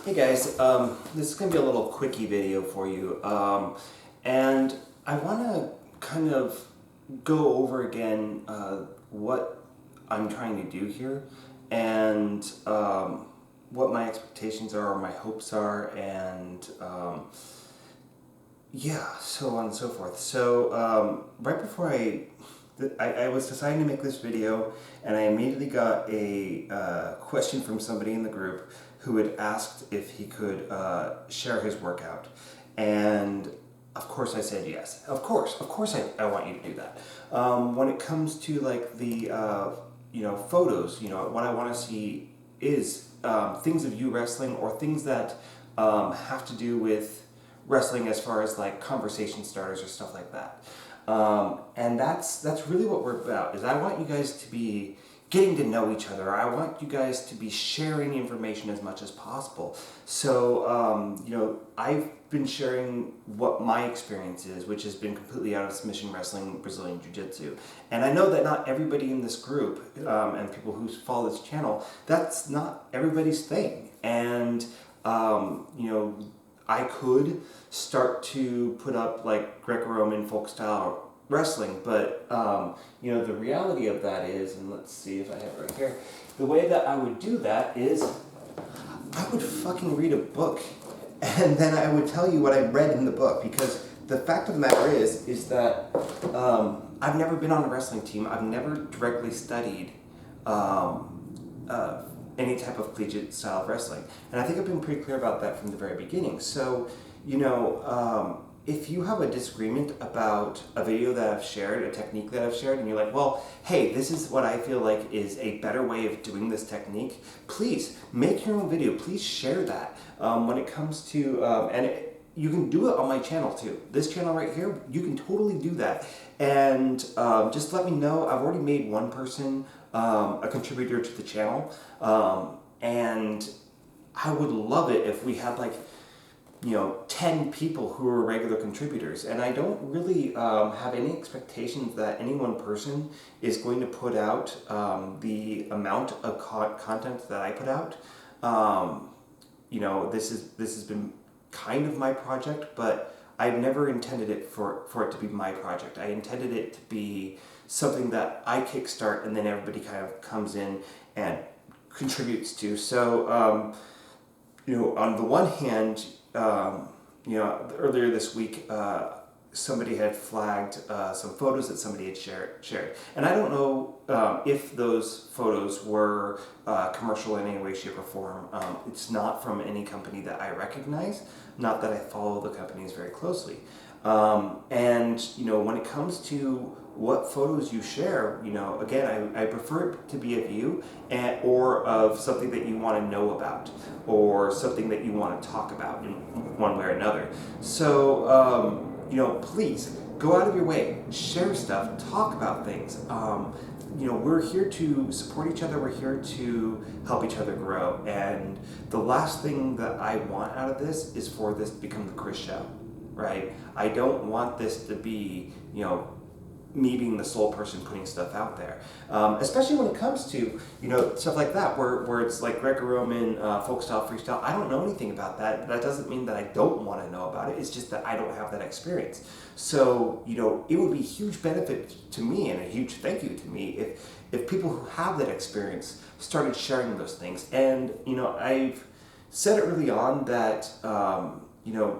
Hey guys, this is going to be a little quickie video for you, and I want to kind of go over again what I'm trying to do here, and what my expectations are, my hopes are, and yeah, so on and so forth. So right before I was deciding to make this video, and I immediately got a question from somebody in the group who had asked if he could share his workout. And of course I said yes. Of course I want you to do that. When it comes to like the photos, what I want to see is things of you wrestling, or things that have to do with wrestling as far as like conversation starters or stuff like that. And that's really what we're about, is I want you guys to be getting to know each other. I want you guys to be sharing information as much as possible. So, I've been sharing what my experience is, which has been completely out of submission wrestling, Brazilian Jiu-Jitsu. And I know that not everybody in this group, and people who follow this channel, that's not everybody's thing. And, I could start to put up like Greco-Roman folk style wrestling, but the reality of that is, and let's see if I have it right here, the way that I would do that is I would fucking read a book, and then I would tell you what I read in the book, because the fact of the matter is that I've never been on a wrestling team. I've never directly studied any type of collegiate style of wrestling. And I think I've been pretty clear about that from the very beginning. So, if you have a disagreement about a video that I've shared, a technique that I've shared, and you're like, well, hey, this is what I feel like is a better way of doing this technique, please make your own video. Please share that. When it comes to, you can do it on my channel too. This channel right here, you can totally do that. And just let me know. I've already made one person a contributor to the channel. And I would love it if we had like, 10 people who are regular contributors. And I don't really have any expectations that any one person is going to put out the amount of content that I put out. This has been kind of my project, but I've never intended it for it to be my project. I intended it to be something that I kickstart, and then everybody kind of comes in and contributes to. So, on the one hand, earlier this week, somebody had flagged some photos that somebody had shared. And I don't know if those photos were commercial in any way, shape, or form. It's not from any company that I recognize, not that I follow the companies very closely. And when it comes to what photos you share, again, I prefer it to be of you, or of something that you want to know about, or something that you want to talk about in one way or another. So, please go out of your way, share stuff, talk about things. We're here to support each other. We're here to help each other grow. And the last thing that I want out of this is for this to become the Chris Show, right? I don't want this to be, me being the sole person putting stuff out there, especially when it comes to stuff like that, where it's like Greco-Roman, folk style, freestyle. I don't know anything about that. That doesn't mean that I don't want to know about it. It's just that I don't have that experience. So it would be a huge benefit to me, and a huge thank you to me, if people who have that experience started sharing those things. And I've said early on that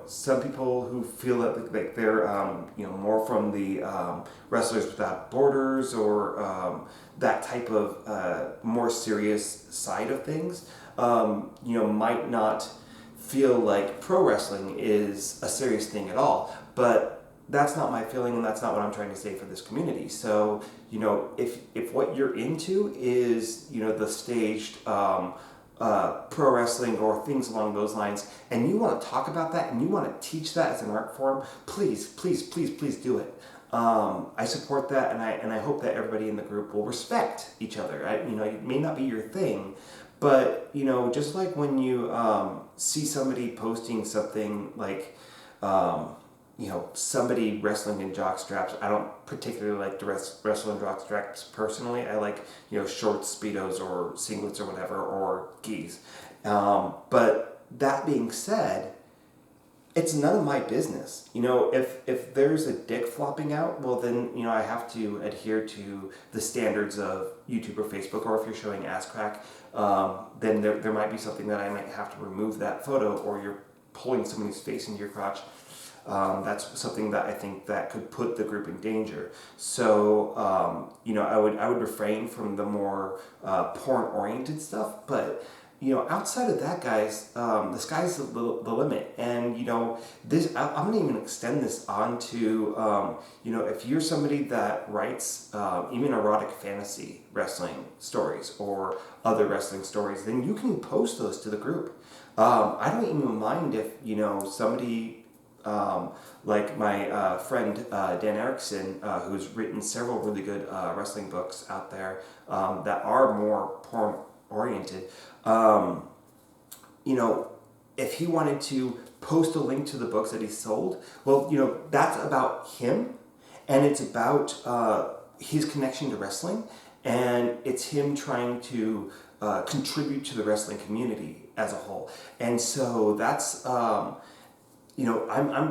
some people who feel that like they're more from the Wrestlers Without Borders, or that type of more serious side of things, might not feel like pro wrestling is a serious thing at all. But that's not my feeling, and that's not what I'm trying to say for this community. So if what you're into is the staged pro wrestling or things along those lines, and you want to talk about that, and you want to teach that as an art form, please do it. I support that, and I hope that everybody in the group will respect each other. It may not be your thing, but just like when you see somebody posting something like somebody wrestling in jock straps. I don't particularly like to wrestle in jock straps personally. I like, shorts, Speedos, or singlets or whatever, or gis. But that being said, it's none of my business. If there's a dick flopping out, well then, I have to adhere to the standards of YouTube or Facebook, or if you're showing ass crack, then there might be something that I might have to remove that photo, or you're pulling somebody's face into your crotch. That's something that I think that could put the group in danger. So, I would refrain from the more porn-oriented stuff, but outside of that, guys, the sky's the limit. And, I'm going to even extend this on to, if you're somebody that writes even erotic fantasy wrestling stories or other wrestling stories, then you can post those to the group. I don't even mind if, somebody, like my friend Dan Erickson, who's written several really good wrestling books out there that are more porn-oriented, if he wanted to post a link to the books that he sold, well, that's about him, and it's about his connection to wrestling, and it's him trying to contribute to the wrestling community as a whole. And so that's, I'm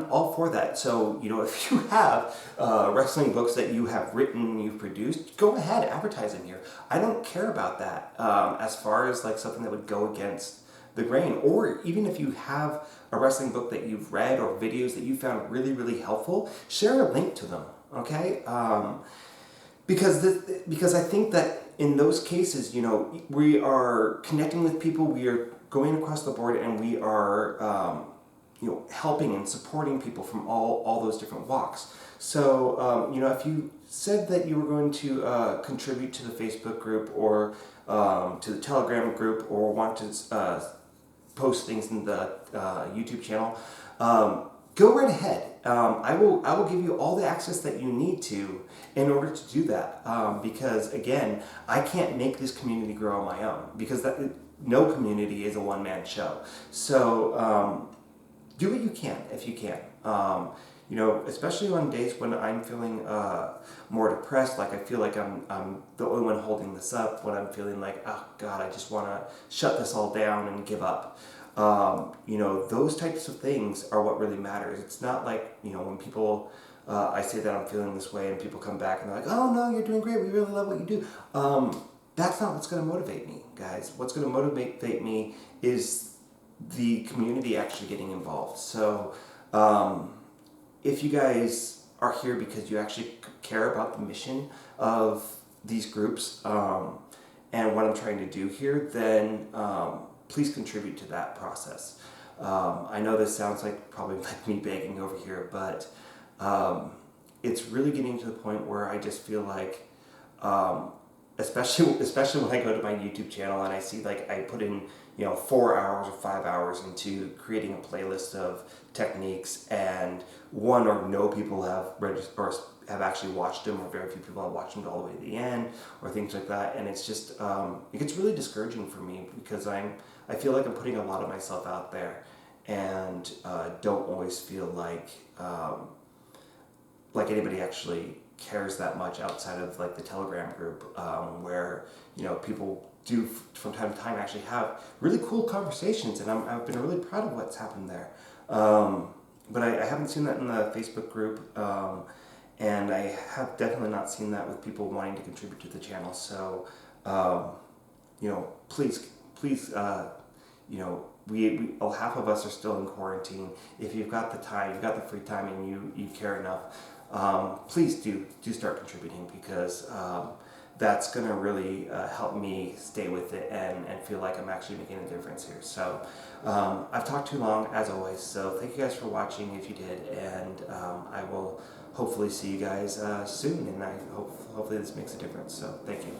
all for that. So, if you have wrestling books that you have written, you've produced, go ahead, advertise them here. I don't care about that as far as like something that would go against the grain. Or even if you have a wrestling book that you've read or videos that you found really, really helpful, share a link to them, okay? Because I think that in those cases, we are connecting with people, we are going across the board, and we are helping and supporting people from all those different walks. So, if you said that you were going to contribute to the Facebook group or to the Telegram group, or want to post things in the YouTube channel, go right ahead. I will give you all the access that you need to in order to do that. Because again, I can't make this community grow on my own, because no community is a one-man show. So, do what you can if you can. Especially on days when I'm feeling more depressed, like I feel like I'm the only one holding this up, when I'm feeling like, oh God, I just want to shut this all down and give up. Those types of things are what really matters. It's not like, when people, I say that I'm feeling this way and people come back and they're like, oh no, you're doing great, we really love what you do. That's not what's going to motivate me, guys. What's going to motivate me is the community actually getting involved. So if you guys are here because you actually care about the mission of these groups and what I'm trying to do here, then please contribute to that process. I know this sounds probably like me begging over here, but it's really getting to the point where I just feel like, especially when I go to my YouTube channel and I see I put in 4 hours or 5 hours into creating a playlist of techniques, and one or no people have registered or have actually watched them, or very few people have watched them all the way to the end, or things like that. And it's just it gets really discouraging for me, because I feel like I'm putting a lot of myself out there, and don't always feel like anybody actually cares that much outside of the Telegram group, where people do from time to time actually have really cool conversations, and I've been really proud of what's happened there. But I haven't seen that in the Facebook group, and I have definitely not seen that with people wanting to contribute to the channel. So, please, half of us are still in quarantine. If you've got the time, you've got the free time, and you care enough, please do start contributing, because that's going to really help me stay with it and feel like I'm actually making a difference here. So I've talked too long, as always, so thank you guys for watching if you did, and I will hopefully see you guys soon, and hopefully this makes a difference. So thank you.